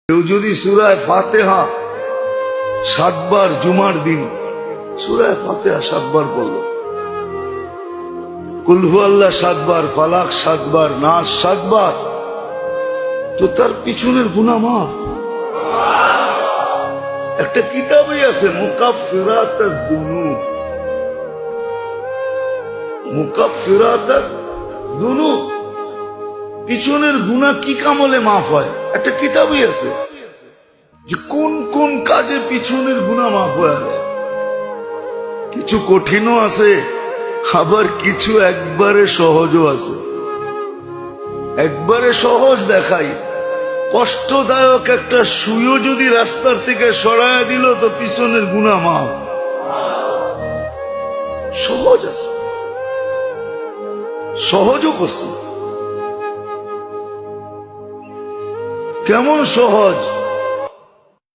কেউ যদি সূরা ফাতিহা 7 বার জুমার দিন সূরা ফাতিহা 7 বার পড়ল, কুল হুয়াল্লাহ 7 বার, ফালাক 7 বার, নাস 7 বার, তো তার পিছনের গুনাহ মাফ। একটা কিতাবই আছে মুকাফফিরাতুদ দুনুব, মুকাফফিরাতুদ দুনুব, পিছনের গুনাহ কি কামলে মাফ হয়। একটা কিতাবই আছে যে কোন কোন কাজে পিছনের গুনাহ মাফ হয়। কিছু কঠিনও আছে, আবার কিছু একবারে সহজও আছে। একবারে সহজ দেখাই, কষ্টদায়ক একটা সুইও যদি রাস্তার থেকে সরায় দিল তো পিছনের গুনাহ মাফ। সহজ আছে, সহজও করছে। কেমন সহজ?